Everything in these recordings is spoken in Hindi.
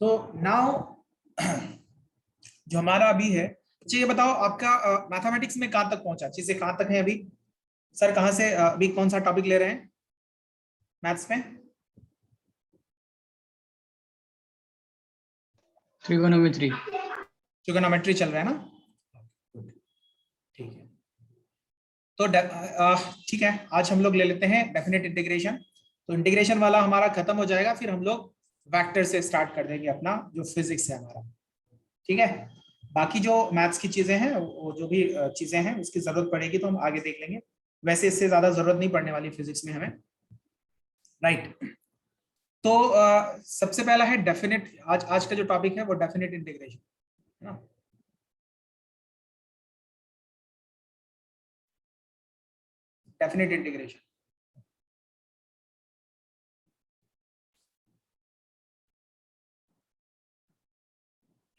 सो नाउ जो हमारा अभी है, अच्छा ये बताओ आपका मैथमेटिक्स में कहाँ तक पहुंचा, चीजें कहाँ तक है अभी? सर कहाँ से अभी कौन सा टॉपिक ले रहे हैं मैथ्स में? ट्रिगोनोमेट्री। ट्रिगोनोमेट्री चल रहा है ना? ठीक है, तो ठीक है, आज हम लोग ले लेते हैं डेफिनेट इंटीग्रेशन। तो इंटीग्रेशन वाला हमारा खत्म हो जाएगा, फिर हम लोग वेक्टर से स्टार्ट कर देंगे अपना जो फिजिक्स है हमारा। ठीक है, बाकी जो मैथ्स की चीजें हैं, वो जो भी चीजें हैं उसकी जरूरत पड़ेगी तो हम आगे देख लेंगे, वैसे इससे ज्यादा जरूरत नहीं पड़ने वाली फिजिक्स में हमें, राइट। तो सबसे पहला है डेफिनेट, आज का जो टॉपिक है वो डेफिनेट इंटीग्रेशन है ना। डेफिनेट इंटीग्रेशन,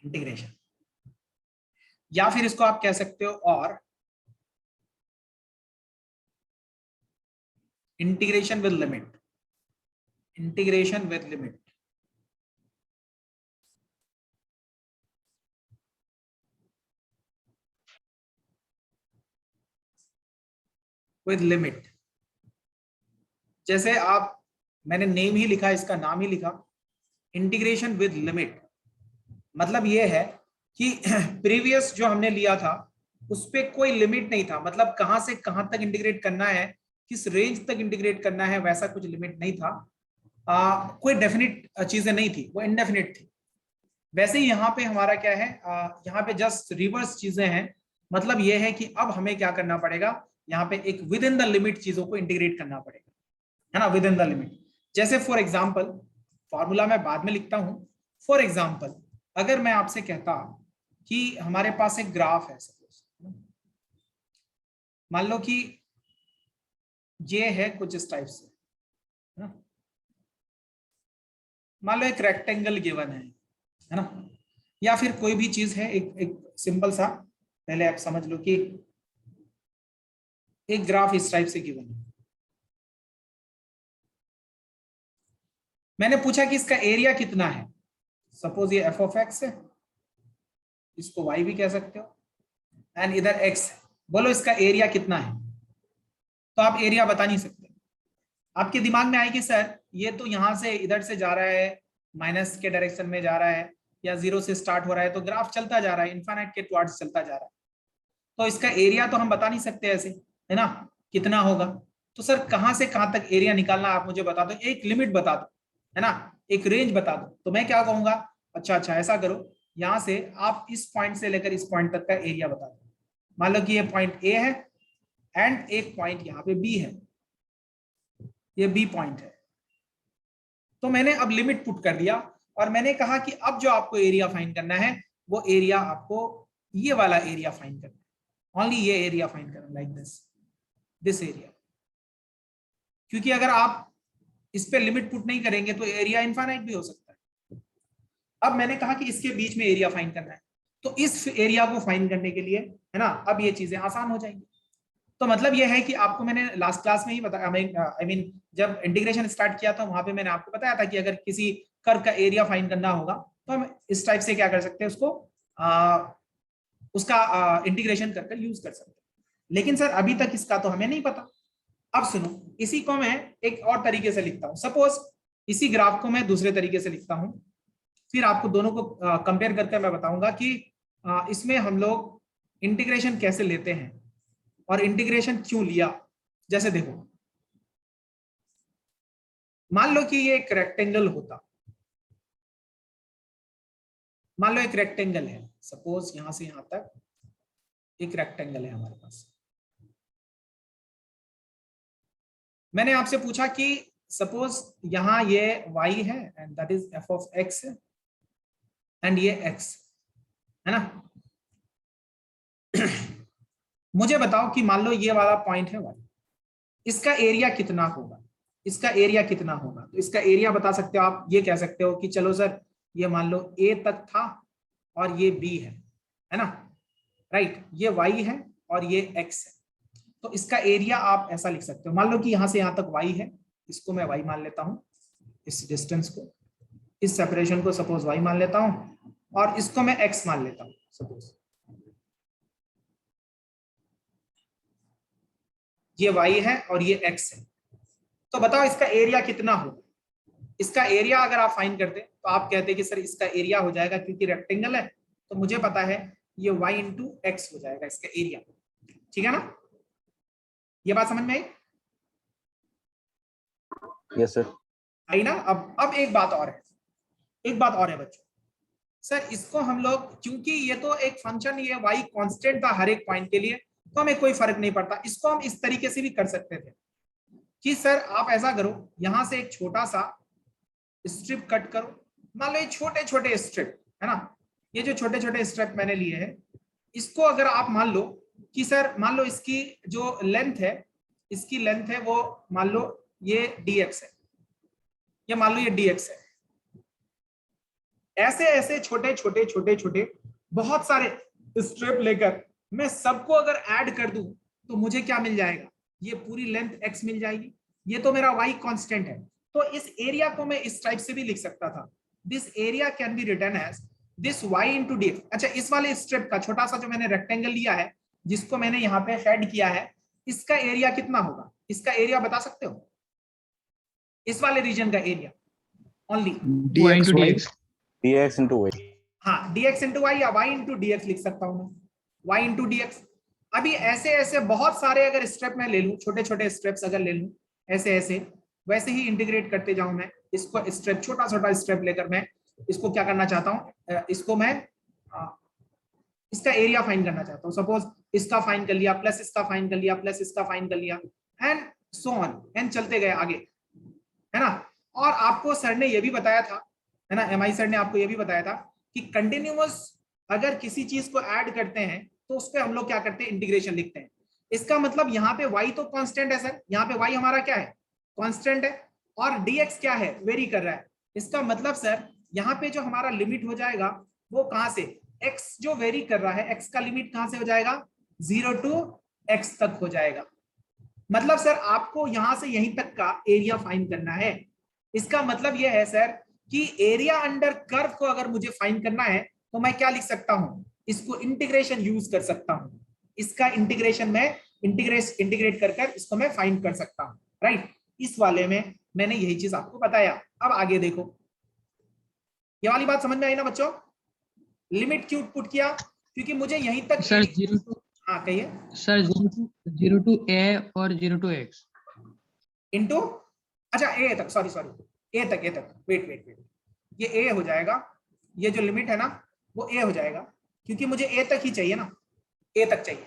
इंटीग्रेशन, या फिर इसको आप कह सकते हो और integration with limit, integration with limit. With limit, जैसे आप, मैंने नेम ही लिखा, इसका नाम ही लिखा, इंटीग्रेशन विद लिमिट। मतलब ये है कि प्रीवियस जो हमने लिया था उस पे कोई लिमिट नहीं था, मतलब कहां से कहां तक इंटीग्रेट करना है, किस रेंज तक इंटीग्रेट करना है, वैसा कुछ लिमिट नहीं था। कोई डेफिनिट चीजें नहीं थी, वो इनडेफिनिट थी। वैसे ही यहाँ पे हमारा क्या है, यहाँ पे जस्ट रिवर्स चीजें हैं। मतलब ये है कि अब हमें क्या करना पड़ेगा, यहाँ पे एक विद इन द लिमिट चीजों को इंटीग्रेट करना पड़ेगा, है ना, विद इन द लिमिट। जैसे फॉर एग्जाम्पल, फॉर्मूला मैं बाद में लिखता हूं। फॉर एग्जाम्पल, अगर मैं आपसे कहता कि हमारे पास एक ग्राफ है, सपोज मान लो कि ये है कुछ इस टाइप से, है ना, मान लो एक रेक्टेंगल गिवन है ना, या फिर कोई भी चीज है, एक सिंपल सा, पहले आप समझ लो कि एक ग्राफ इस टाइप से गिवन है। मैंने पूछा कि इसका एरिया कितना है, सपोज ये एफ ऑफ एक्स है, इसको वाई भी कह सकते हो, एंड इधर एक्स है, बोलो इसका एरिया कितना है। तो आप एरिया बता नहीं सकते, आपके दिमाग में आएगी सर ये तो यहां से इधर से जा रहा है, माइनस के डायरेक्शन में जा रहा है, या जीरो से स्टार्ट हो रहा है, तो ग्राफ चलता जा रहा है, इनफाइनाइट के टुवर्ड्स चलता जा रहा है, तो इसका एरिया तो हम बता नहीं सकते ऐसे, है ना, कितना होगा। तो सर कहां से कहां तक एरिया निकालना आप मुझे बता दो, एक लिमिट बता दो, है ना, एक रेंज बता दो। तो मैं क्या कहूंगा, अच्छा ऐसा करो, यहां से आप इस पॉइंट से लेकर इस पॉइंट तक का एरिया बता दो। मान लो कि ये पॉइंट ए है एंड एक पॉइंट यहाँ पे बी है, ये बी पॉइंट है। तो मैंने अब लिमिट पुट कर दिया और मैंने कहा कि अब जो आपको एरिया फाइंड करना है वो एरिया आपको ये वाला एरिया फाइंड करना है, ओनली ये एरिया फाइंड करना, लाइक दिस एरिया। क्योंकि अगर आप इस पे लिमिट पुट नहीं करेंगे तो एरिया इनफाइनाइट भी हो सकता है। अब मैंने कहा कि इसके बीच में एरिया फाइंड करना है, तो इस एरिया को फाइंड करने के लिए, है ना, अब ये चीजें आसान हो जाएंगी। तो मतलब ये है कि आपको मैंने लास्ट क्लास में ही बताया, आई मीन जब इंटीग्रेशन स्टार्ट किया था वहां पे मैंने आपको बताया था कि अगर किसी कर्व का एरिया फाइंड करना होगा तो हम इस टाइप से क्या कर सकते हैं, उसको उसका इंटीग्रेशन कर यूज कर सकते हैं। लेकिन सर अभी तक इसका तो हमें नहीं पता। अब सुनो, इसी को मैं एक और तरीके से लिखता हूं, सपोज इसी ग्राफ को मैं दूसरे तरीके से लिखता हूं, फिर आपको दोनों को कंपेयर करके मैं बताऊंगा कि इसमें हम लोग इंटीग्रेशन कैसे लेते हैं और इंटीग्रेशन क्यों लिया। जैसे देखो, मान लो कि ये एक रेक्टेंगल होता, मान लो एक रेक्टेंगल है, सपोज यहां से यहां तक एक रेक्टेंगल है हमारे पास। मैंने आपसे पूछा कि सपोज यहां ये y है and that is f of x and ये x, है ना। मुझे बताओ कि मान लो ये वाला पॉइंट है y, इसका एरिया कितना होगा, इसका एरिया कितना होगा। तो इसका एरिया बता सकते हो आप, ये कह सकते हो कि चलो सर ये मान लो a तक था और ये b है ना, राइट, ये y है और ये x है। तो इसका एरिया आप ऐसा लिख सकते हो, मान लो कि यहां से यहां तक y है, इसको मैं y मान लेता हूं, इस डिस्टेंस को, इस सेपरेशन को सपोज y मान लेता हूं और इसको मैं x मान लेता हूं सपोज। ये y है और ये x है। तो बताओ इसका एरिया कितना होगा? इसका एरिया अगर आप फाइंड करते तो आप कहते कि सर इसका एरिया हो जाएगा, क्योंकि रेक्टेंगल है तो मुझे पता है ये y इंटू एक्स हो जाएगा इसका एरिया। ठीक है ना? ये बात समझ में आई? Yes sir. आई ना? अब एक बात और है, एक बात और है बच्चों। सर इसको हम लोग, क्योंकि ये तो एक फंक्शन, ये y कांस्टेंट था हर एक पॉइंट के लिए, तो हमें कोई फर्क नहीं पड़ता। इसको हम इस तरीके से भी कर सकते थे कि सर आप ऐसा करो, यहां से एक छोटा सा स्ट्रिप कट करो। मान लो ये छोटे छोटे स्ट्रिप है ना, ये जो छोटे छोटे स्ट्रिप मैंने लिए हैं, इसको अगर आप मान लो कि सर मान लो इसकी जो लेंथ है, इसकी लेंथ है वो मान लो ये dx है, ये मान लो ये dx है। ऐसे ऐसे छोटे छोटे छोटे छोटे बहुत सारे स्ट्रिप लेकर मैं सबको अगर ऐड कर दूं तो मुझे क्या मिल जाएगा? ये पूरी लेंथ x मिल जाएगी। ये तो मेरा y कांस्टेंट है। तो इस एरिया को मैं इस टाइप से भी लिख सकता था, this area can be written as this y into dx। अच्छा, इस वाले स्ट्रिप का छोटा सा जो मैंने रेक्टेंगल लिया है, जिसको मैंने यहाँ पे शेड किया है, इसका एरिया कितना होगा? इसका एरिया बता सकते हो? इस वाले रीजन का area only y into dx। dx into y। हाँ, dx into y या y into dx लिख सकता हूं मैं, y into dx। अभी ऐसे ऐसे बहुत सारे अगर स्टेप मैं ले लूं, छोटे छोटे स्टेप्स अगर ले लूं ऐसे ऐसे, वैसे ही इंटीग्रेट करते जाऊं मैं इसको। स्टेप छोटा छोटा स्टेप लेकर मैं इसको क्या करना चाहता हूं, इसको मैं इसका एरिया फाइंड करना चाहता हूं। सपोज इसका फाइंड कर लिया, प्लस इसका फाइंड कर लिया, प्लस इसका फाइंड कर लिया, एंड सो ऑन, एंड चलते गए आगे, है ना। और आपको सर ने यह भी बताया था, है ना, MI सर ने आपको यह भी बताया था कि कंटिन्यूअस अगर किसी चीज को ऐड करते हैं तो उस पर हम लोग क्या करते हैं? इंटीग्रेशन लिखते हैं। इसका मतलब यहाँ पे y तो कांस्टेंट है सर, यहाँ पे y हमारा क्या है? कांस्टेंट है, और dx क्या है? वेरी कर रहा है। इसका मतलब सर यहाँ पे जो हमारा लिमिट हो जाएगा वो कहां से? x जो वेरी कर रहा है, x का लिमिट कहां से हो जाएगा? 0 to x तक हो जाएगा। मतलब सर आपको यहां से यहीं तक का एरिया फाइंड करना है। इसका मतलब यह है सर कि एरिया अंडर कर्व को अगर मुझे फाइंड करना है तो मैं क्या लिख सकता हूं? इसको इंटीग्रेशन यूज कर सकता हूं। इसका इंटीग्रेशन में इंटीग्रेट कर कर इसको मैं फाइंड कर सकता हूं, राइट। इस वाले में मैंने यही चीज आपको बताया। अब आगे देखो, ये वाली बात समझ में आई ना बच्चों? लिमिट क्यों पुट किया? क्योंकि मुझे यहीं तक सर 0 to, हाँ कहिए सर 0 to a और 0 to x इंटू, अच्छा ए तक, सॉरी ए तक, वेट, ये ए हो जाएगा, ये जो लिमिट है ना वो ए हो जाएगा, क्योंकि मुझे ए तक ही चाहिए ना, ए तक चाहिए,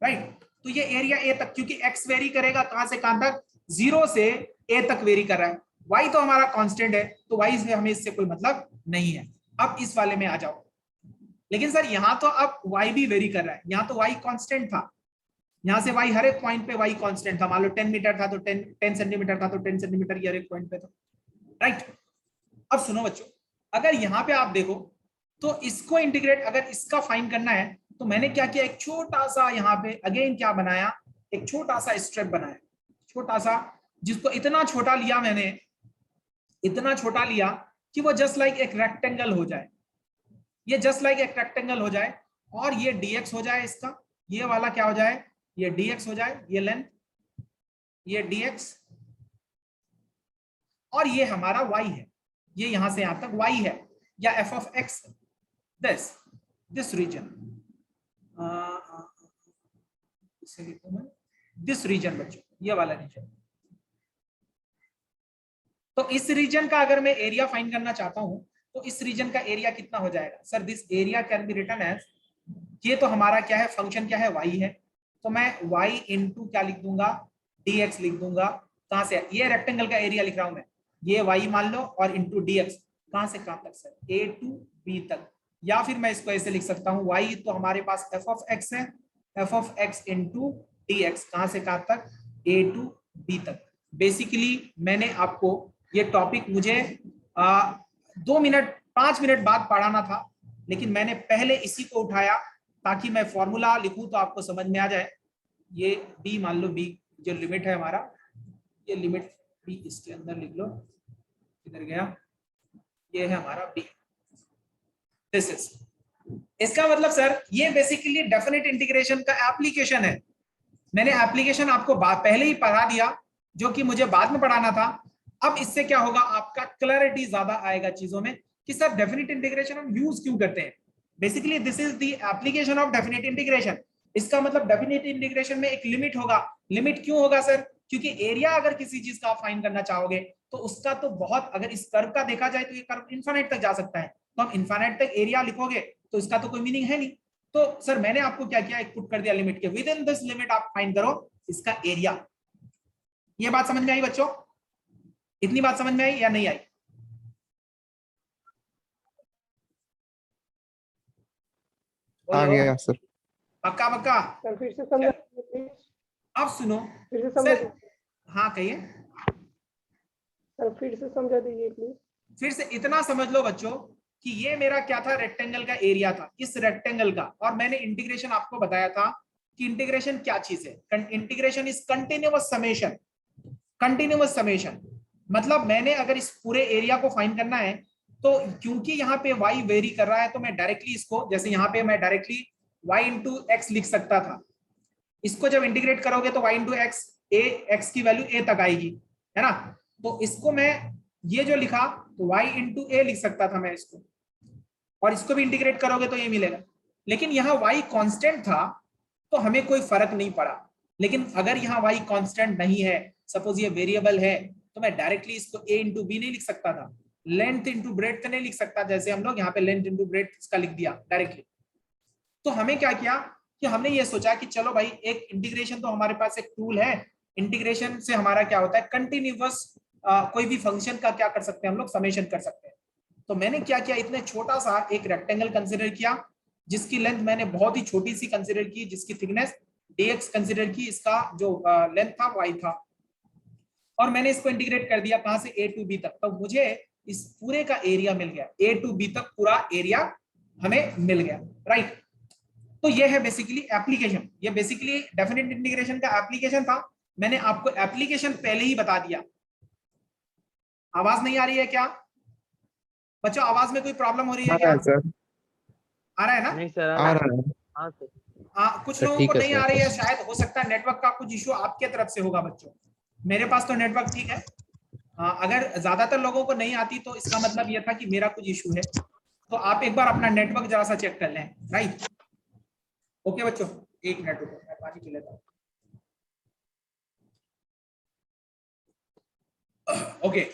राइट। तो ये एरिया ए तक, क्योंकि एक्स वेरी करेगा कहां से कहां तक? 0 से ए तक वेरी कर रहा है। वाई तो हमारा कांस्टेंट है, तो वाई से हमें इससे कोई मतलब नहीं है। अब इस वाले में आ जाओ, लेकिन सर यहाँ तो अब वाई भी वेरी कर रहा है, यहाँ तो वाई कांस्टेंट था, यहाँ से y हर एक पॉइंट पे y कांस्टेंट था। मान लो 10 मीटर था तो 10 सेंटीमीटर था तो 10 सेंटीमीटर हर एक पॉइंट पे था, राइट। अब सुनो बच्चों, अगर यहाँ पे आप देखो तो इसको इंटीग्रेट अगर इसका फाइंड करना है तो मैंने क्या किया? एक छोटा सा यहाँ पे अगेन क्या बनाया? एक छोटा सा स्ट्रिप बनाया, छोटा सा, जिसको इतना छोटा लिया मैंने, इतना छोटा लिया कि वो जस्ट लाइक एक रेक्टेंगल हो जाए। ये जस्ट लाइक एक रेक्टेंगल हो जाए और ये dx हो जाए इसका, ये वाला क्या हो जाए? ये dx हो जाए, ये लेंथ, ये dx, और ये हमारा y है, ये यहां से यहां तक y है, या f of x, this region, इसे लिखूं मैं दिस रीजन बच्चों, ये वाला रीजन। तो इस रीजन का अगर मैं एरिया फाइंड करना चाहता हूं तो इस रीजन का एरिया कितना हो जाएगा? Sir this area can be written as, ये तो हमारा क्या है? फंक्शन क्या है? y है, तो मैं y इंटू क्या लिख दूंगा? dx लिख दूंगा। कहां से? ये रेक्टेंगल का एरिया लिख रहा हूं मैं, ये y मान लो और इंटू dx, कहां से कहां तक सर? a टू b तक। या फिर मैं इसको ऐसे लिख सकता हूं, y तो हमारे पास f of x है, f of x into dx, कहां से कहां तक? a टू b तक। बेसिकली मैंने आपको ये टॉपिक मुझे 2 मिनट 5 मिनट बाद पढ़ाना था, लेकिन मैंने पहले इसी को उठाया ताकि मैं फॉर्मूला लिखूं तो आपको समझ में आ जाए। ये b मान लो, b जो लिमिट है हमारा, ये लिमिट b इसके अंदर लिख लो, किधर गया? ये है हमारा बी, दिस इज। इसका मतलब सर ये बेसिकली डेफिनेट इंटीग्रेशन का एप्लीकेशन है। मैंने एप्लीकेशन आपको पहले ही पढ़ा दिया, जो कि मुझे बाद में पढ़ाना था। अब इससे क्या होगा, आपका क्लैरिटी ज्यादा आएगा चीजों में कि सर डेफिनेट इंटीग्रेशन हम यूज क्यों करते हैं। Basically this is the application of definite integration. इसका मतलब डेफिनेट इंटीग्रेशन में एक लिमिट होगा। लिमिट क्यों होगा सर, क्योंकि एरिया अगर किसी चीज का आप फाइंड करना चाहोगे तो उसका तो बहुत, अगर इस कर्व का देखा जाए तो ये कर्व इनफाइनाइट तक जा सकता है, तो हम इनफाइनाइट तक एरिया लिखोगे तो इसका तो कोई मीनिंग है नहीं। तो सर मैंने आपको क्या किया, एक पुट कर दिया लिमिट के, विद इन दिस लिमिट आप फाइंड करो इसका एरिया। ये बात समझ में आई बच्चों? इतनी बात समझ में आई या नहीं आई? आ गया सर। पक्का पक्का? सर फिर से समझा प्लीज, अब सुनो फिर से समझा सर, हाँ कहिए। सर, फिर से समझा दीजिए प्लीज। फिर से इतना समझ लो बच्चों कि ये मेरा क्या था, रेक्टेंगल का एरिया था, इस रेक्टेंगल का। और मैंने इंटीग्रेशन आपको बताया था कि इंटीग्रेशन क्या चीज है। Integration is continuous summation. Continuous summation मतलब मैंने अगर इस पूरे एरिया को फाइंड करना है तो क्योंकि यहाँ पे y वेरी कर रहा है तो मैं डायरेक्टली इसको, जैसे यहाँ पे मैं डायरेक्टली y इंटू एक्स लिख सकता था। इसको जब इंटीग्रेट करोगे तो y इंटू एक्स, एक्स की वैल्यू a तक आएगी, है ना। तो इसको मैं ये जो लिखा तो y इंटू ए लिख सकता था मैं इसको, और इसको भी इंटीग्रेट करोगे तो ये मिलेगा। लेकिन यहाँ y कांस्टेंट था तो हमें कोई फर्क नहीं पड़ा। लेकिन अगर यहाँ y कांस्टेंट नहीं है, सपोज ये वेरिएबल है, तो मैं डायरेक्टली इसको a इंटू बी नहीं लिख सकता था, लेंथ इंटू ब्रेड्थ नहीं लिख सकता, जैसे हम लोग यहाँ पे लेंथ इंटू ब्रेड्थ इसका लिख दिया डायरेक्टली। तो हमें क्या किया कि हमने ये सोचा कि चलो भाई एक इंटीग्रेशन तो हमारे पास एक टूल है, इंटीग्रेशन से हमारा क्या होता है, कंटिन्यूअस कोई भी फंक्शन का क्या कर सकते हैं हम लोग, समेशन कर सकते हैं। तो मैंने क्या किया, इतने छोटा सा एक रेक्टेंगल कंसिडर किया जिसकी लेंथ मैंने बहुत ही छोटी सी कंसिडर की, जिसकी थिकनेस dx कंसिडर की, इसका जो लेंथ था y था, और मैंने इसको इंटीग्रेट कर दिया कहां से, a टू b तक। तो मुझे इस पूरे का एरिया मिल गया, a टू b तक पूरा एरिया हमें मिल गया, राइट। तो ये है बेसिकली एप्लीकेशन, ये बेसिकली डेफिनेट इंटीग्रेशन का एप्लीकेशन था। मैंने आपको एप्लीकेशन पहले ही बता दिया। आवाज नहीं आ रही है क्या बच्चों? आवाज में कोई प्रॉब्लम हो रही है क्या? सर आ रहा है ना? नहीं सर, आ रहा है। हाँ सर। कुछ सर, लोगों ठीक को है नहीं सर। आ रही है, शायद हो सकता है नेटवर्क का कुछ इश्यू आपके तरफ से होगा बच्चों। मेरे पास तो नेटवर्क ठीक है। अगर ज्यादातर लोगों को नहीं आती तो इसका मतलब यह था कि मेरा कुछ इश्यू है। तो आप एक बार अपना नेटवर्क जरा सा चेक कर लें, राइट। ओके बच्चों, एक मिनट रुको, मैं पानी पी लेता हूँ। ओके,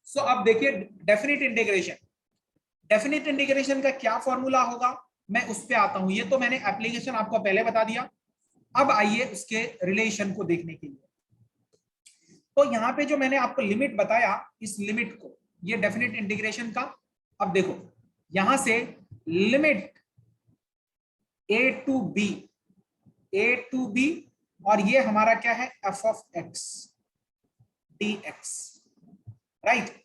सो अब देखिए डेफिनेट इंटीग्रेशन। डेफिनेट इंटीग्रेशन का क्या फॉर्मूला होगा, मैं उस पे आता हूं। ये तो मैंने एप्लीकेशन आपको पहले बता दिया। अब आइए उसके रिलेशन को देखने के लिए। तो यहाँ पे जो मैंने आपको लिमिट बताया, इस लिमिट को, ये डेफिनेट इंटीग्रेशन का, अब देखो यहां से लिमिट a टू b, और ये हमारा क्या है, f of x dx, right.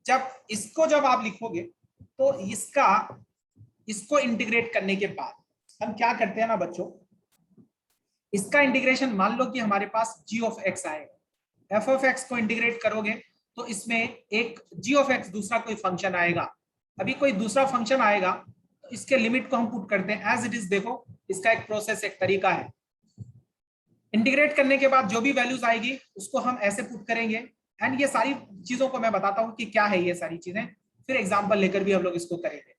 जब आप लिखोगे तो इसको इंटीग्रेट करने के बाद हम क्या करते हैं ना बच्चों, इसका इंटीग्रेशन मान लो कि हमारे पास g ऑफ x आएगा, f ऑफ x को इंटीग्रेट करोगे तो इसमें एक g ऑफ x दूसरा कोई फंक्शन आएगा। अभी कोई दूसरा फंक्शन आएगा तो इसके लिमिट को हम पुट करते हैं एज इट इज। देखो इसका एक प्रोसेस, एक तरीका है। इंटीग्रेट करने के बाद जो भी वैल्यूज आएगी उसको हम ऐसे पुट करेंगे। एंड ये सारी चीजों को मैं बताता हूं कि क्या है ये सारी चीजें, फिर एग्जांपल लेकर भी हम लोग इसको करेंगे।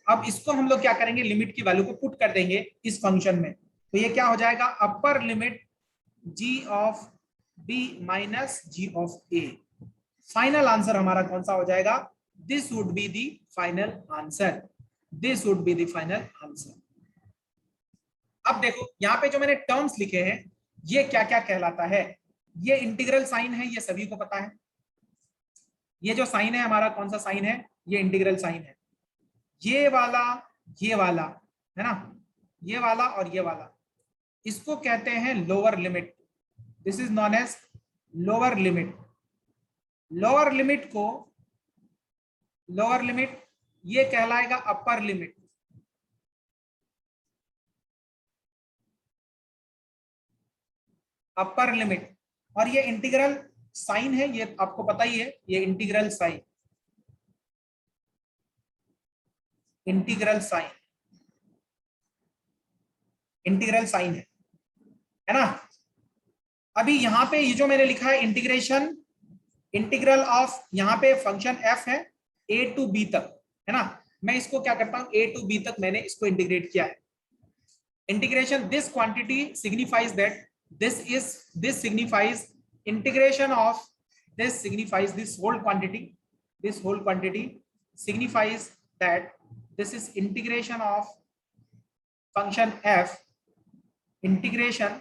अब इसको हम लोग क्या करेंगे, लिमिट की वैल्यू को पुट कर देंगे इस फंक्शन में। तो ये क्या हो जाएगा, upper limit g of b minus g of a। Final answer हमारा कौन सा हो जाएगा, this would be the final answer, this would be the final answer. अब देखो यहाँ पे जो मैंने टर्म्स लिखे हैं ये क्या क्या कहलाता है। ये इंटीग्रल साइन है, ये सभी को पता है। ये जो साइन है हमारा, कौन सा साइन है, ये इंटीग्रल साइन है। ये वाला है ना, ये वाला और ये वाला, इसको कहते हैं lower limit. This is known as lower limit. Lower limit ये कहलाएगा अपर लिमिट। अपर लिमिट, और ये इंटीग्रल साइन है, ये आपको पता ही है, ये integral sign. Integral sign, integral sign है ना। अभी यहाँ पे ये जो मैंने लिखा है इंटीग्रेशन, इंटीग्रल ऑफ, यहाँ पे फंक्शन f है a टू b तक, है ना। मैं इसको क्या करता हूँ, a टू b तक मैंने इसको इंटीग्रेट किया है। Integration this quantity signifies that this signifies integration of this signifies this whole quantity signifies that this is integration of function f, integration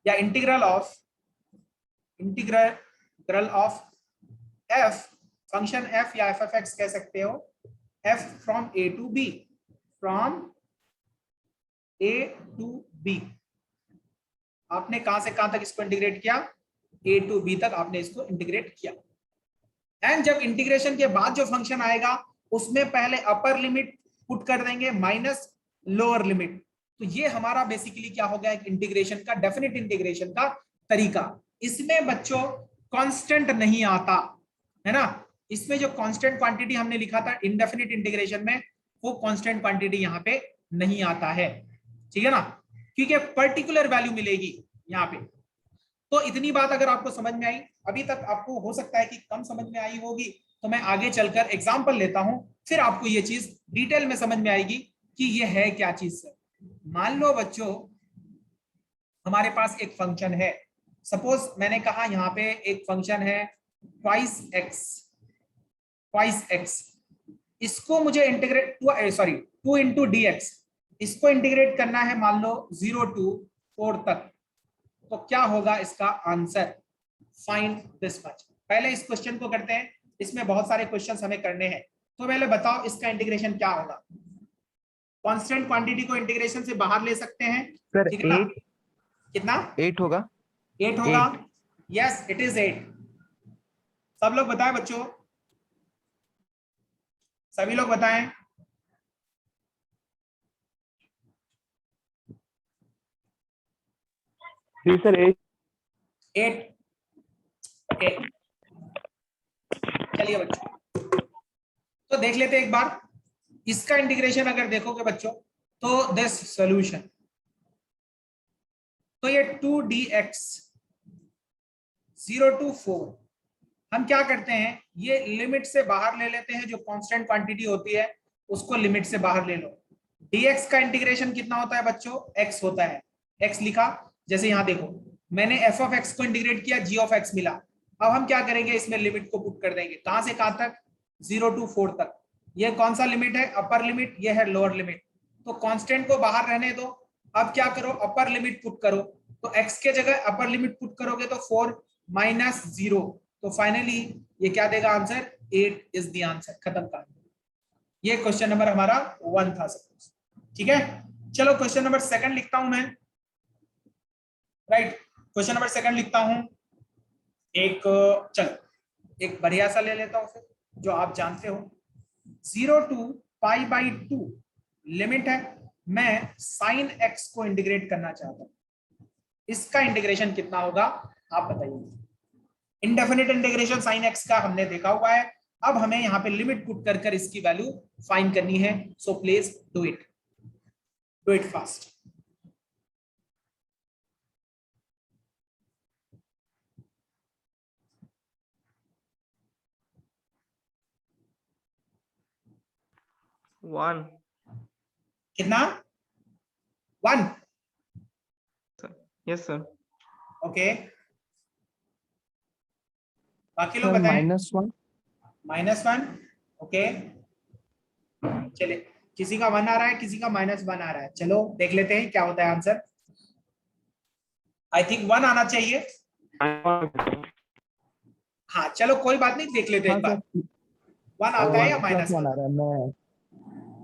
या integral of f, function f या f of x कह सकते हो, f from a to b, from a to b। आपने कहां से कहां तक इसको इंटीग्रेट किया, a to b तक आपने इसको इंटीग्रेट किया। एंड जब इंटीग्रेशन के बाद जो फंक्शन आएगा उसमें पहले अपर लिमिट पुट कर देंगे माइनस लोअर लिमिट। तो ये हमारा बेसिकली क्या हो गया, एक इंटीग्रेशन का, डेफिनेट इंटीग्रेशन का तरीका। इसमें बच्चों कांस्टेंट नहीं आता, है ना। इसमें जो कांस्टेंट क्वांटिटी हमने लिखा था इंडेफिनिट इंटीग्रेशन में, वो कांस्टेंट क्वांटिटी यहाँ पे नहीं आता है, ठीक है ना, क्योंकि पर्टिकुलर वैल्यू मिलेगी यहाँ पे। तो इतनी बात अगर आपको समझ में आई, अभी तक आपको हो सकता है कि कम समझ में आई होगी, तो मैं आगे चलकर एग्जांपल लेता हूं, फिर आपको ये चीज डिटेल में समझ में आएगी कि ये है क्या चीज है। मान लो बच्चों हमारे पास एक फंक्शन है, सपोज मैंने कहा यहाँ पे एक फंक्शन है ट्वाइस एक्स, इसको मुझे इंटीग्रेट 2 इंटू डी एक्स, इसको इंटीग्रेट करना है मान लो 0 to 4 तक। तो क्या होगा इसका आंसर, फाइंड दिस मच। पहले इस क्वेश्चन को करते हैं, इसमें बहुत सारे क्वेश्चंस हमें करने हैं। तो पहले बताओ इसका इंटीग्रेशन क्या होगा। कांस्टेंट क्वांटिटी को इंटीग्रेशन से बाहर ले सकते हैं सर, ठीक है ना? 8 कितना 8 होगा। 8 होगा, यस इट इज 8। सब लोग बताएं बच्चों, सभी लोग बताएं। जी सर, 8 ओके, चलिए बच्चों तो देख लेते हैं एक बार इसका इंटीग्रेशन। अगर देखोगे बच्चों तो दिस सॉल्यूशन, तो ये 2dx 0 to 4, हम क्या करते हैं, ये लिमिट से बाहर ले लेते हैं, जो कांस्टेंट क्वांटिटी होती है उसको लिमिट से बाहर ले लो। dx का इंटीग्रेशन कितना होता है बच्चों, x होता है, x लिखा। जैसे यहां देखो मैंने f of x को इंटीग्रेट किया, g of x मिला। अब हम क्या करेंगे, इसमें लिमिट को पुट कर देंगे, कहां से कहां तक, 0 to 4 तक। ये कौन सा लिमिट है, अपर लिमिट, ये है लोअर लिमिट। तो कांस्टेंट को बाहर रहने दो, अब क्या करो, अपर लिमिट पुट करो। तो x के जगह अपर लिमिट पुट करोगे तो 4 माइनस 0, तो फाइनली ये क्या देगा आंसर, 8 इज द आंसर। खत्म कहानी। ये क्वेश्चन नंबर हमारा 1 था सपोज, ठीक है। चलो क्वेश्चन नंबर 2 लिखता हूं मैं, राइट। क्वेश्चन नंबर 2 लिखता हूं, एक चलो एक बढ़िया सा ले लेता हूं फिर, जो आप जानते हो। 0 to π/2 लिमिट है, मैं साइन x को इंटीग्रेट करना चाहता हूं, इसका इंटीग्रेशन कितना होगा आप बताइए। इंडेफिनिट इंटीग्रेशन साइन x का हमने देखा हुआ है, अब हमें यहाँ पे लिमिट पुट कर कर इसकी वैल्यू फाइंड करनी है। So please do it fast. One. कितना, 1, यस सर। ओके। बाकी लोग बताएं। -1। -1, ओके। चलिए किसी का 1 आ रहा है, किसी का -1 आ रहा है, चलो देख लेते हैं क्या होता है आंसर। आई थिंक 1 आना चाहिए। हाँ चलो कोई बात नहीं, देख लेते हैं एक बार 1 आता है या -1 आ रहा है। मैं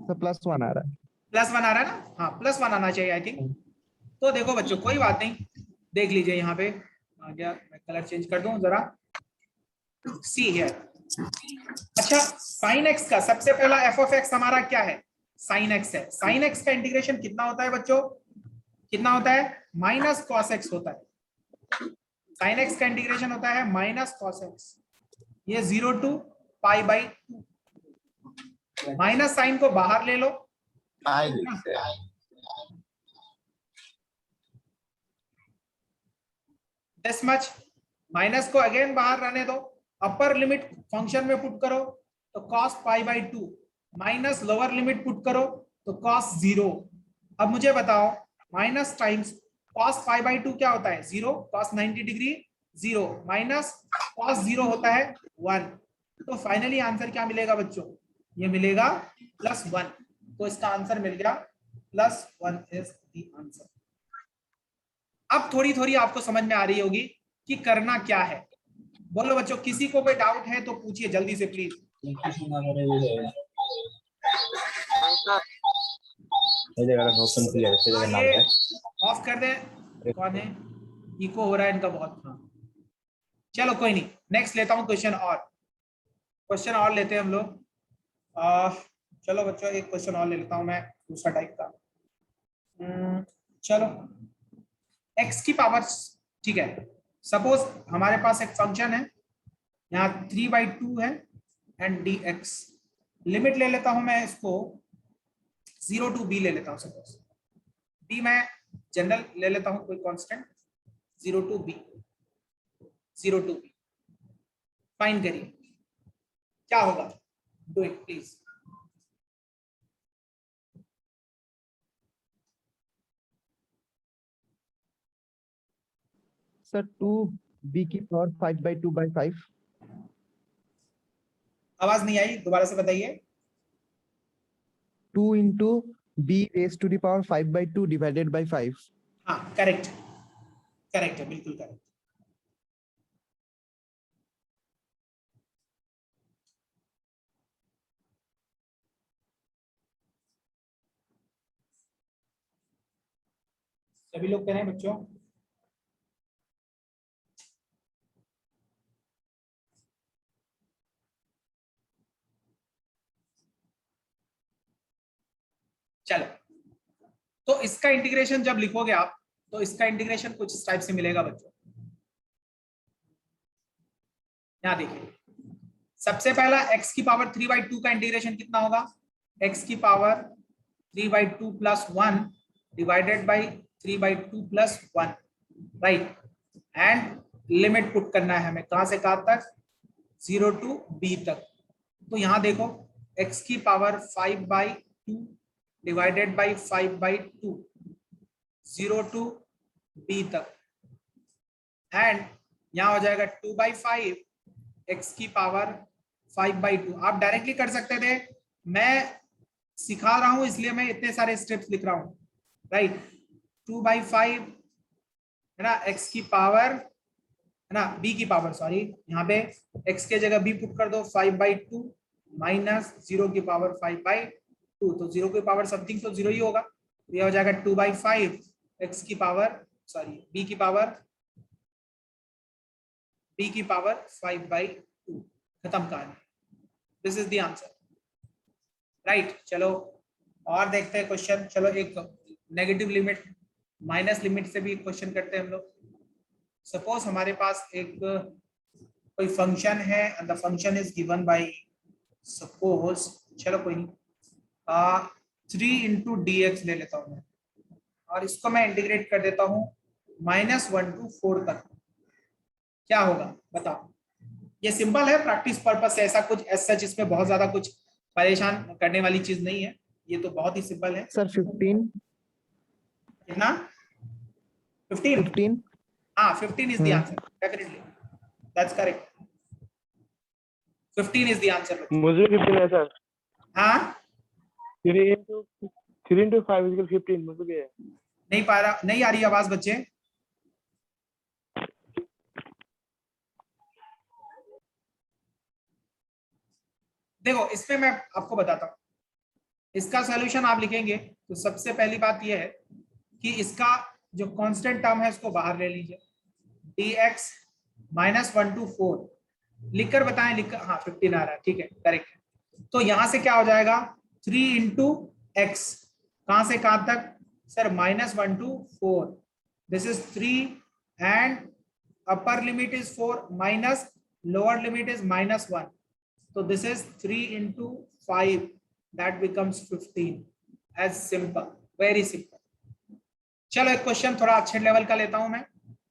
तो +1 आ रहा है। +1 आ रहा है ना, हाँ +1 आना चाहिए आई थिंक। तो देखो बच्चों कोई बात नहीं, देख लीजिए यहाँ पे आ गया, मैं कलर चेंज कर दूं जरा, सी है। अच्छा साइन x का सबसे पहला f of x हमारा क्या है, साइन x है। साइन x का इंटीग्रेशन कितना होता है बच्चों, कितना होता है, -cos x होता है। साइन x का इंटीग्रेशन होता है -cos x। ये 0 to pi by 2। Minus sign को बाहर ले लो, दिस मच। माइनस को अगेन बाहर रहने दो, अपर लिमिट फंक्शन में पुट करो तो cos pi by 2 minus lower limit put करो तो cos 0। अब मुझे बताओ minus times cos pi by 2 क्या होता है 0, cos 90 डिग्री 0 माइनस cos 0 होता है 1। तो फाइनली आंसर क्या मिलेगा बच्चों, ये मिलेगा +1। तो इसका आंसर मिल गया +1 इज द आंसर। अब थोड़ी थोड़ी आपको समझ में आ रही होगी कि करना क्या है। बोलो बच्चों, किसी को कोई डाउट है तो पूछिए जल्दी से प्लीज। ये ऑफ कर दें, कौन है, इको हो रहा है इनका बहुत। हाँ चलो कोई नहीं, नेक्स्ट लेता हूँ क्वेश्चन क्वेश्चन और लेते हैं हम लोग। चलो बच्चों एक क्वेश्चन और ले लेता हूँ मैं दूसरा टाइप का। चलो x की पावर, ठीक है, सपोज हमारे पास एक फंक्शन है यहाँ 3/2 है एंड dx। लिमिट ले लेता हूं मैं इसको 0 to b ले लेता हूं। सपोज b मैं जनरल ले लेता हूं कोई कांस्टेंट 0 to b। फाइंड करिए क्या होगा, do it please. Sir 2b की पावर 5/2/5। आवाज नहीं आई, दोबारा से बताइए। 2 into b raised to the power 5/2 divided by 5। हाँ करेक्ट है, बिल्कुल करेक्ट। सभी लोग कह रहे हैं बच्चों, चलो तो इसका इंटीग्रेशन जब लिखोगे आप तो इसका इंटीग्रेशन कुछ इस टाइप से मिलेगा बच्चों। यहां देखिए, सबसे पहला x की पावर 3/2 का इंटीग्रेशन कितना होगा, x की power 3/2 + 1 divided by 3/2 + 1, right. And limit put करना है हमें कहां से कहां तक, 0 to b तक। तो यहां देखो x की power 5/2 divided by 5/2 0 to b तक, एंड यहां हो जाएगा 2/5 x की पावर 5/2। आप डायरेक्टली कर सकते थे, मैं सिखा रहा हूं इसलिए मैं इतने सारे स्टेप्स लिख रहा हूं, राइट। 2/5 है ना, x की पावर है ना, b की पावर सॉरी, यहाँ पे x के जगह b पुट कर दो 5/2 माइनस 0 की पावर 5/2। तो 0 की पावर समथिंग तो 0 ही होगा, तो यह हो जाएगा 2/5 x की पावर सॉरी b की पावर 5/2। खत्म कहानी, this is the answer, right. चलो और देखते हैं क्वेश्चन। चलो एक नेगेटिव लिमिट माइनस लिमिट से भी क्वेश्चन करते हैं हम लोग। सपोज हमारे पास एक कोई फंक्शन है and the function is given by suppose, चलो कोई नहीं, 3 into dx ले लेता हूं मैं, और इसको मैं इंटीग्रेट कर देता हूं -1 to 4 तक। क्या होगा बताओ, ये सिंपल है, प्रैक्टिस पर्पस से, ऐसा कुछ एज सच इसमें बहुत ज्यादा कुछ परेशान करने वाली चीज नहीं है, ये तो बहुत ही सिंपल है। सर 15। कितना, 15? हाँ 15 is the answer, definitely, that's correct, 15 is the answer। मुझे 15 है सर। हाँ 3 into 5 = 15 मुझे भी है। नहीं पा रहा, नहीं आ रही आवाज बच्चे। देखो इसमें मैं आपको बताता हूँ, इसका सॉल्यूशन आप लिखेंगे तो सबसे पहली बात यह है कि इसका जो कांस्टेंट टर्म है उसको बाहर ले लीजिए, dx -1 to 4 लिखकर बताएं, लिखकर, हाँ 15 आ रहा है, ठीक है करेक्ट है। तो यहां से क्या हो जाएगा 3 into x, कहां से कहां तक sir, -1 to 4, this is 3 and upper limit is 4 minus lower limit is -1, तो this is 3 into 5, that becomes 15, as simple, very simple. चलो एक क्वेश्चन थोड़ा अच्छे लेवल का लेता हूं मैं,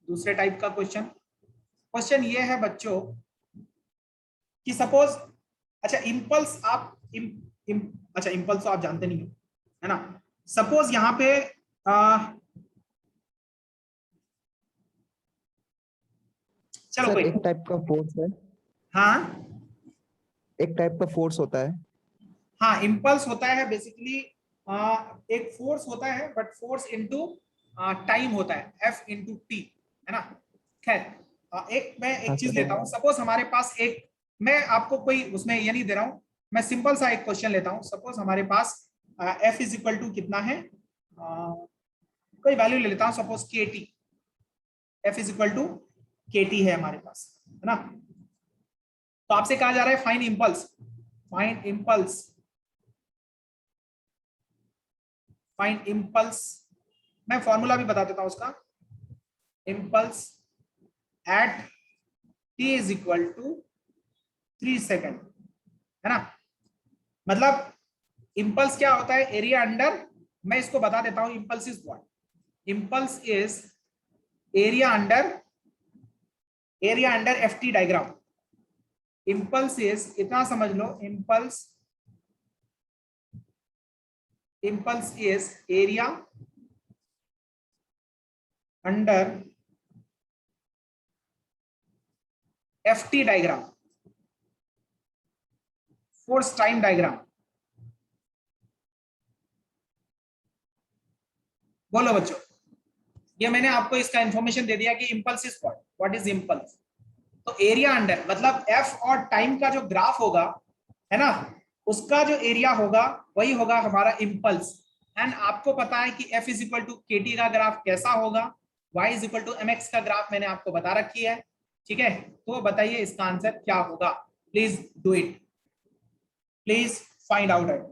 दूसरे टाइप का क्वेश्चन ये है बच्चों कि सपोज, अच्छा इम्पल्स आप अच्छा इम्पल्स तो आप जानते नहीं हो, है ना। सपोज यहाँ पे चलो सर कोई, एक टाइप का फोर्स है, हाँ एक टाइप का फोर्स होता है। हाँ, इम्पल्स होता है बेसिकली, एक फोर्स होता है, बट फोर्स इनटू टाइम होता है, F into T, है ना। खैर मैं हाँ एक चीज सर। लेता हूँ, सपोज हमारे पास एक, मैं आपको कोई उसमें ये नहीं दे रहा हूँ, मैं सिंपल सा एक क्वेश्चन लेता हूँ। सपोज हमारे पास F इज इक्वल टू कितना है, कोई वैल्यू ले लेता हूँ, suppose KT, F is equal to KT है हमारे पास, है ना। तो आपसे कहा जा रहा है find impulse, find impulse, find impulse. मैं फॉर्मूला भी बता देता हूं उसका, impulse at t is equal to 3 second, है ना। मतलब इम्पल्स क्या होता है, एरिया अंडर, मैं इसको बता देता हूं, impulse is what, impulse is area under FT diagram. Impulse is, इतना समझ लो, impulse is area under FT diagram, force time diagram. बोलो बच्चों, ये मैंने आपको इसका इंफॉर्मेशन दे दिया कि impulse is what is impulse. तो एरिया अंडर मतलब F और टाइम का जो ग्राफ होगा, है ना, उसका जो एरिया होगा वही होगा हमारा इम्पल्स। एंड आपको पता है कि F is equal to KT का ग्राफ कैसा होगा, Y is equal to MX का ग्राफ मैंने आपको बता रखी है, ठीक है। तो बताइए इसका आंसर क्या होगा, please do it, please find out it.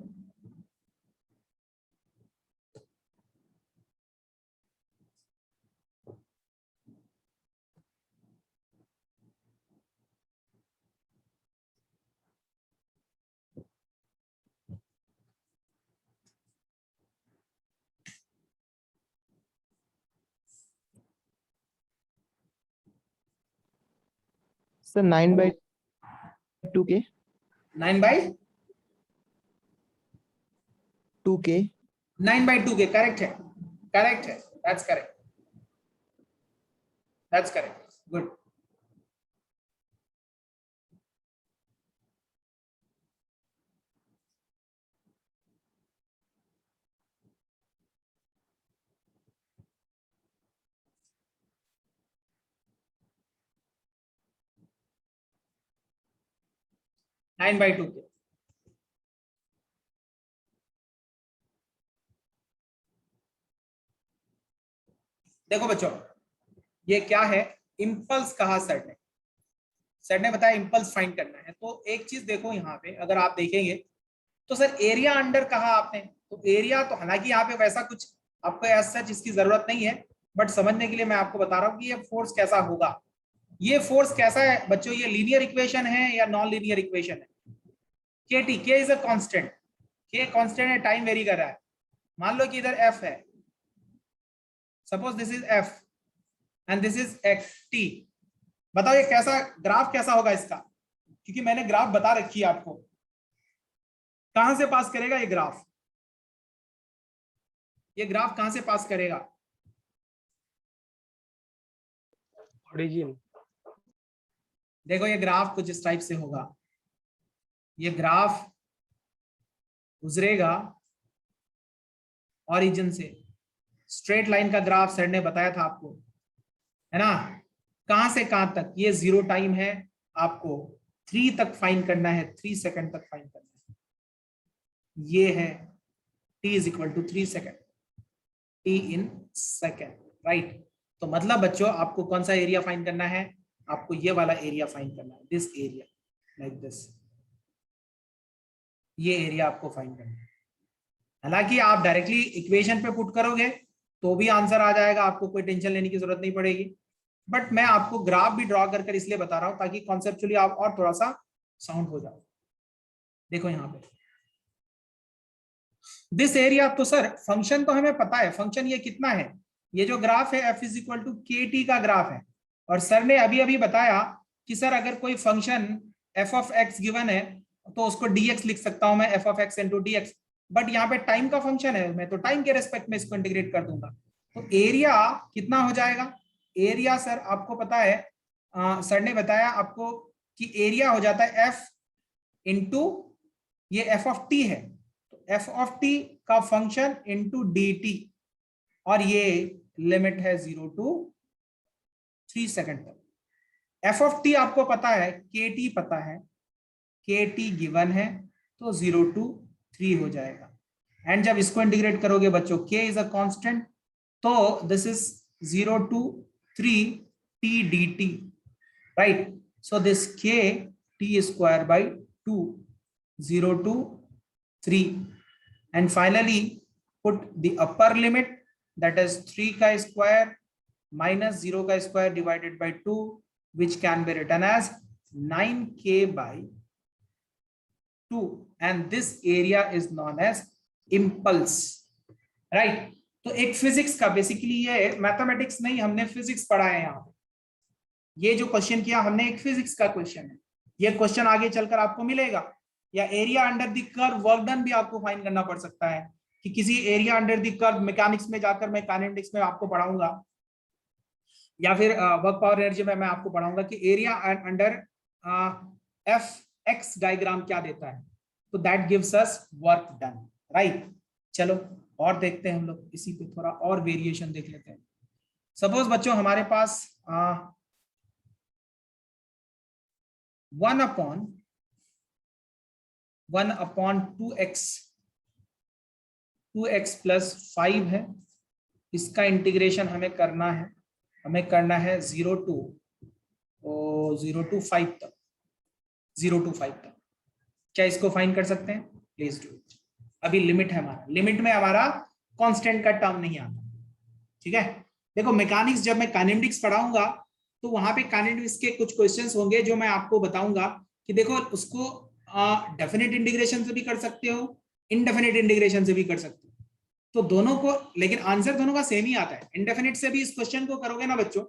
Sir 9/2K, 2K। 9/2 के, करेक्ट है, करेक्ट है, that's correct, that's correct, good. Nine by two के, देखो बच्चों ये क्या है, इम्पल्स कहा सर ने बताया इम्पल्स फाइंड करना है। तो एक चीज देखो यहाँ पे, अगर आप देखेंगे तो सर एरिया अंडर कहा आपने, तो एरिया तो हालांकि यहाँ पे वैसा कुछ आपको एज सच इसकी जरूरत नहीं है, बट समझने के लिए मैं आपको बता रहा हूँ कि ये फोर्स कैसा होगा। ये फोर्स कैसा है बच्चों, ये लीनियर इक्वेशन है या नॉन लीनियर इक्वेशन है। KT, K is a constant, K constant है, टाइम वेरी कर रहा है। मान लो कि इधर F है, suppose this is F and this is XT। बताओ ये कैसा ग्राफ कैसा होगा इसका, क्योंकि मैंने ग्राफ बता रखी है आपको। कहां से पास करेगा ये ग्राफ, ये ग्राफ कहां से पास करेगा, ओरिजिन। देखो ये ग्राफ कुछ इस टाइप से होगा, ये ग्राफ गुजरेगा ओरिजिन से, स्ट्रेट लाइन का ग्राफ सर ने बताया था आपको, है ना। कहां से कहां तक, ये 0 टाइम है, आपको 3 तक फाइंड करना है, 3 सेकंड तक फाइंड करना है। ये है t is equal to 3 second, t in second, right. तो मतलब बच्चों आपको कौन सा एरिया फाइंड करना है, आपको ये वाला एरिया फाइंड करना है, दिस एरिया लाइक दिस, ये एरिया आपको फाइंड करना है। हालांकि आप डायरेक्टली इक्वेशन पे पुट करोगे तो भी आंसर आ जाएगा, आपको कोई टेंशन लेने की जरूरत नहीं पड़ेगी, बट मैं आपको ग्राफ भी ड्रॉ कर इसलिए बता रहा हूं ताकि कॉन्सेप्चुअली आप और थोड़ा सा साउंड हो जाओ। देखो यहाँ पे दिस एरिया, तो सर फंक्शन तो हमें पता है, फंक्शन ये कितना है, ये जो ग्राफ है f इज इक्वल टू के टी का ग्राफ है। और सर ने अभी अभी बताया कि सर अगर कोई function f of x given है तो उसको dx लिख सकता हूं मैं, f of x into D x, but यहाँ पे टाइम का फंक्शन है, मैं तो टाइम के रेस्पेक्ट में इसको इंटीग्रेट कर दूंगा। तो एरिया कितना हो जाएगा, एरिया सर आपको पता है, सर ने बताया आपको कि एरिया हो जाता है f इंटू ये f ऑफ t है, तो f ऑफ t का फंक्शन इंटू डी टी, और ये लिमिट है 0 to 3 सेकंड तक। f ऑफ t आपको पता है, के टी पता है, के टी गिवन है, तो 0 to 3 हो जाएगा। एंड जब इसको इंटीग्रेट करोगे बच्चों, k इज अ कांस्टेंट, तो this is 0 to 3 t dt, right. So this k t square by 2, 0 to 3, and finally put the upper limit, that is 3 का square minus 0 का square divided by 2, which can be written as 9k by 2, and this area is known as impulse, right। तो एक फिजिक्स का, बेसिकली ये मैथमेटिक्स नहीं, हमने फिजिक्स पढ़ा है यहाँ पे, ये जो क्वेश्चन किया हमने एक फिजिक्स का क्वेश्चन है, ये क्वेश्चन आगे चलकर आपको मिलेगा। या area under the curve work done भी आपको फाइंड करना पड़ सकता है, कि किसी area under the curve, mechanics में जाकर मैं काइनेटिक्स में आपको पढ़ाऊंगा, या फिर वर्क पावर एनर्जी में मैं आपको पढ़ाऊंगा कि area under F x diagram क्या देता है, तो that gives us work done, right. चलो और देखते हैं हम लोग, इसी पे थोड़ा और वेरिएशन देख लेते हैं। सपोज बच्चों हमारे पास 1 upon 2x plus 5 है, इसका इंटीग्रेशन हमें करना है, 0 to 5 तक, 0 to 5 तक। क्या इसको फाइंड कर सकते हैं? Please do it. अभी लिमिट है हमारा, लिमिट में हमारा कांस्टेंट का टर्म नहीं आता, ठीक है। देखो मैकेनिक्स, जब मैं काइनेटिक्स पढ़ाऊंगा तो वहां पे काइनेटिक्स के कुछ क्वेश्चंस होंगे जो मैं आपको बताऊंगा कि देखो उसको डेफिनेट इंटीग्रेशन से भी कर सकते हो, इनडेफिनेट इंटीग्रेशन से भी कर सकते हो, तो दोनों को, लेकिन आंसर दोनों का सेम ही आता है। इनडेफिनेट से भी इस क्वेश्चन को करोगे ना बच्चों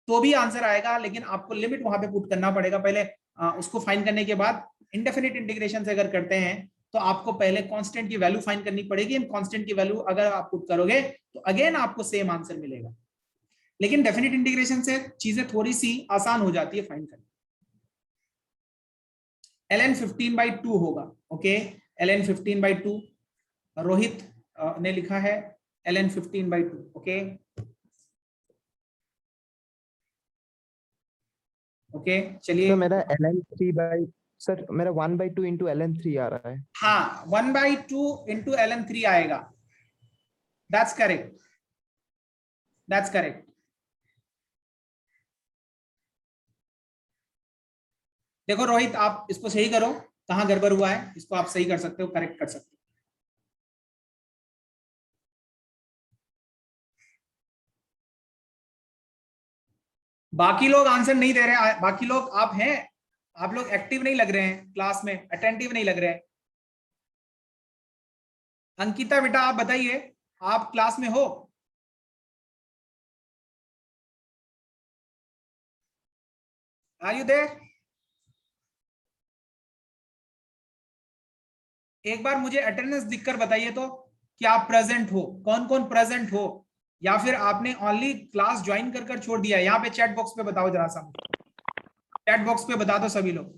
तो भी आंसर आएगा, लेकिन आपको लिमिट वहां पे पुट करना पड़ेगा पहले, उसको फाइंड करने के बाद। इनडेफिनेट इंटीग्रेशन से अगर करते हैं तो आपको पहले कांस्टेंट की वैल्यू फाइंड करनी पड़ेगी, इन कांस्टेंट की वैल्यू अगर आप पुट करोगे तो अगेन आपको सेम आंसर मिलेगा। लेकिन डेफिनेट इंटीग्रेशन से चीजें थोड़ी सी आसान हो जाती है फाइंड करना। ln 15/2 होगा, ओके, ln 15/2, रोहित ने लिखा है ln 15/2, ओके ओके। चलिए तो मेरा ln 1/2 इंटू ln 3 आ रहा है। हाँ, 1/2 इंटू ln 3 आएगा, दैट्स करेक्ट, दैट्स करेक्ट। देखो रोहित, आप इसको सही करो, कहां गड़बड़ हुआ है इसको आप सही कर सकते हो, करेक्ट कर सकते हो। बाकी लोग आंसर नहीं दे रहे, बाकी लोग आप हैं, आप लोग एक्टिव नहीं लग रहे हैं क्लास में, अटेंटिव नहीं लग रहे हैं। अंकिता बेटा आप बताइए, आप क्लास में हो? Are you there? एक बार मुझे अटेंडेंस दिखकर बताइए तो कि आप प्रेजेंट हो, कौन कौन प्रेजेंट हो, या फिर आपने ओनली क्लास ज्वाइन कर छोड़ दिया है। यहाँ पे चैट बॉक्स पे बताओ जरा सा, चैट बॉक्स पे बता दो सभी लोग,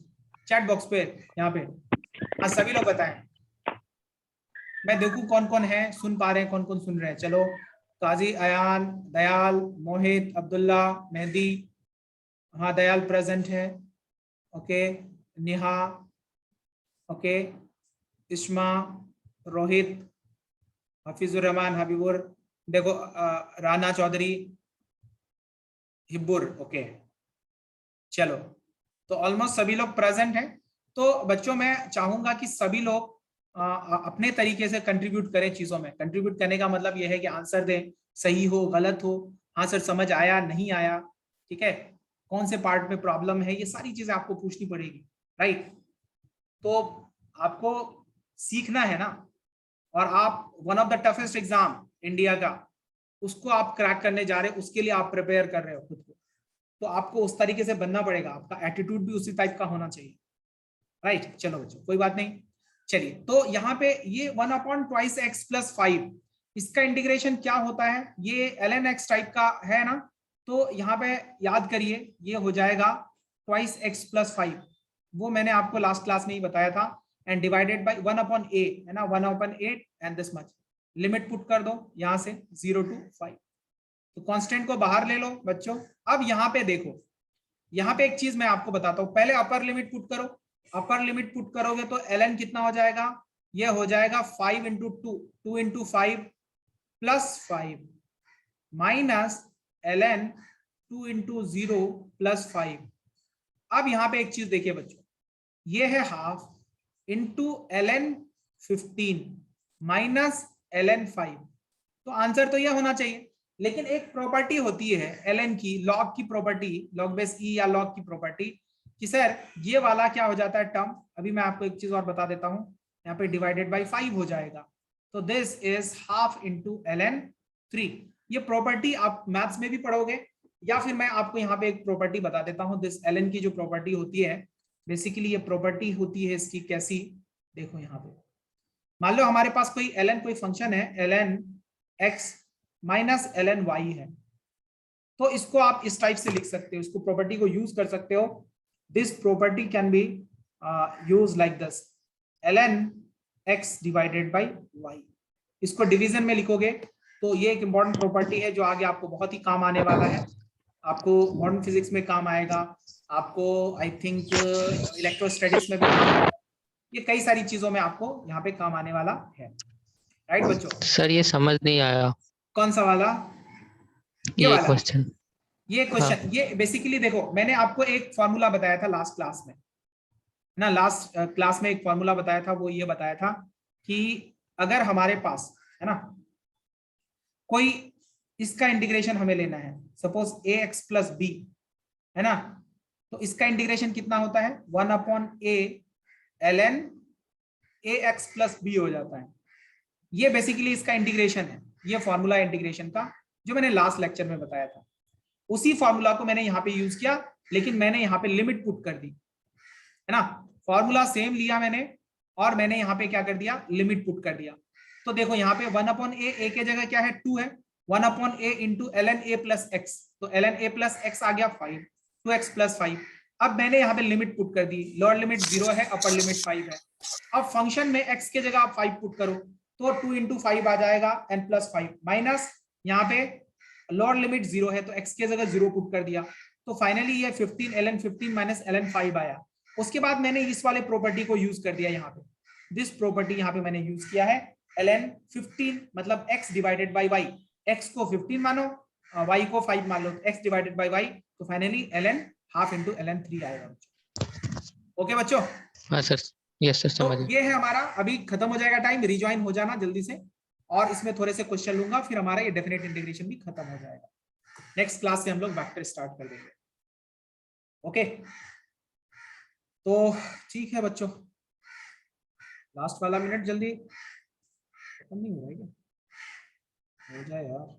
चैट बॉक्स पे यहाँ पे, हाँ सभी लोग बताएं, मैं देखूं कौन कौन है सुन पा रहे हैं, कौन कौन सुन रहे हैं। चलो काजी, अयान, दयाल, मोहित, अब्दुल्ला, मेहदी, हाँ दयाल प्रेजेंट है, ओके, नेहा, ओके, इश्मा, रोहित, हफीजुर रहमान, हबीबुर, देखो राना चौधरी, हिब्बुर, ओके। चलो तो ऑलमोस्ट सभी लोग प्रेजेंट हैं। तो बच्चों मैं चाहूंगा कि सभी लोग अपने तरीके से कंट्रीब्यूट करें चीजों में। कंट्रीब्यूट करने का मतलब यह है कि आंसर दें, सही हो गलत हो, हाँ सर समझ आया नहीं आया, ठीक है, कौन से पार्ट में प्रॉब्लम है, ये सारी चीजें आपको पूछनी पड़ेगी, राइट। तो आपको सीखना है ना, और आप one of the toughest exam India का उसको आप क्रैक करने जा रहे हो, उसके लिए आप प्रिपेयर कर रहे हो खुद को, तो आपको उस तरीके से बनना पड़ेगा, आपका एटीट्यूड भी उसी टाइप का होना चाहिए, राइट। चलो बच्चों कोई बात नहीं, चलिए तो यहाँ पे ये 1/2x + 5 इसका इंटीग्रेशन क्या होता है, ये ln x टाइप का है ना, तो यहाँ पे याद करिए ये हो जाएगा 2x + 5, वो मैंने आपको लास्ट क्लास में ही बताया था, एंड डिवाइडेड बाय 1/a है ना, 1/8 and this much, limit put कर दो यहाँ से 0 to 5, तो कांस्टेंट को बाहर ले लो बच्चों। अब यहाँ पे देखो, यहाँ पे एक चीज मैं आपको बताता हूँ, पहले अपर लिमिट पुट करो, अपर लिमिट पुट करोगे तो ln कितना हो जाएगा, ये हो जाएगा 5 × 2, 2 × 5 + 5 माइनस ln 2 × 0 + 5। अब यहाँ पे एक चीज देखिए बच्चों, ये है half into ln 15 minus ln 5, तो आंसर तो यह होना चाहिए, लेकिन एक प्रॉपर्टी होती है ln की, लॉग की प्रॉपर्टी, लॉग बेस ई या लॉग की प्रॉपर्टी कि सर ये वाला क्या हो जाता है टर्म, अभी मैं आपको एक चीज और बता देता हूं, यहाँ पे डिवाइडेड बाय 5 हो जाएगा, तो this is half into ln 3। ये प्रॉपर्टी आप मैथ्स में भी पढ़ोगे, या फिर मैं आपको यहाँ पे एक प्रॉपर्टी बता देता हूँ, दिस ln की जो प्रॉपर्टी होती है, बेसिकली ये प्रॉपर्टी होती है इसकी कैसी, देखो यहाँ पे मान लो हमारे पास कोई ln कोई फंक्शन है ln x minus ln y है, तो इसको आप इस टाइप से लिख सकते हो, इसको प्रॉपर्टी को यूज कर सकते हो, this property can be use like this ln x divided by y, इसको डिवीजन में लिखोगे तो ये एक इंपॉर्टेंट प्रॉपर्टी है जो आगे आपको बहुत ही काम आने वाला है, आपको मॉडर्न फिजिक्स में काम आएगा, आपको आई थिंक इलेक्ट्रोस्टैटिक्स में भी काम आएगा, ये कई सारी चीजों में आपको यहाँ पे काम आने वाला है, राइट बच्चों। सर ये समझ नहीं आया, कौन सा वाला, ये वाला क्वेश्चन। ये क्वेश्चन हाँ। ये बेसिकली देखो, मैंने आपको एक फॉर्मूला बताया था लास्ट क्लास में ना, लास्ट क्लास में एक फॉर्मूला बताया था, वो ये बताया था कि अगर हमारे पास है ना कोई इसका इंटीग्रेशन हमें लेना है, सपोज ax + b है ना, तो इसका इंटीग्रेशन कितना होता है 1/a ln ax + b हो जाता है, ये बेसिकली इसका इंटीग्रेशन है, ये फॉर्मूला इंटीग्रेशन का जो मैंने लास्ट लेक्चर में बताया था, उसी फॉर्मूला को मैंने यहाँ पे यूज किया, लेकिन मैंने यहाँ पे लिमिट पुट कर दी है ना, फॉर्मूला सेम लिया मैंने और मैंने यहाँ पे क्या कर दिया, लिमिट पुट कर दिया, तो देखो यहाँ पे 1/a, a के जगह क्या है 2 है, 1/a into ln a + x, तो ln a + x आ गया 5, 2x + 5, अब मैंने यहाँ पे लिमिट पुट कर दी, लोअर लिमिट 0 है, अपर लिमिट 5 है, अब फंक्शन में x के जगह आप 5 पुट करो तो 2 × 5 आ जाएगा n + 5 माइनस यहाँ पे लोअर लिमिट 0 है तो x के जगह 0 पुट कर दिया, तो फाइनली ये 15 ln 15 माइनस ln 5 आया। उसके बाद मैंने इस वाले प्रॉपर्टी को यूज कर दिया, यहाँ पे दिस प्रॉपर्टी यहाँ पे मैंने यूज किया है, ln 15 मतलब x divided by y, x को 15 मानो y को 5 मान लो, x डिवाइडेड बाय y, तो finally ln half into ln 3 आएगा। ओके बच्चों, हाँ सर, यस सर तो समझ गया। ये है हमारा, अभी खत्म हो जाएगा टाइम, रिज्वाइन हो जाना जल्दी से, और इसमें थोड़े से क्वेश्चन लूंगा, फिर हमारा ये डेफिनेट इंटीग्रेशन भी खत्म हो जाएगा, नेक्स्ट क्लास से हम लोग वेक्टर स्टार्ट कर देंगे। ओके तो ठीक है बच्चों, लास्ट वाला मिनट जल्दी खत्म नहीं हो रहा है क्या, हो जाए यार।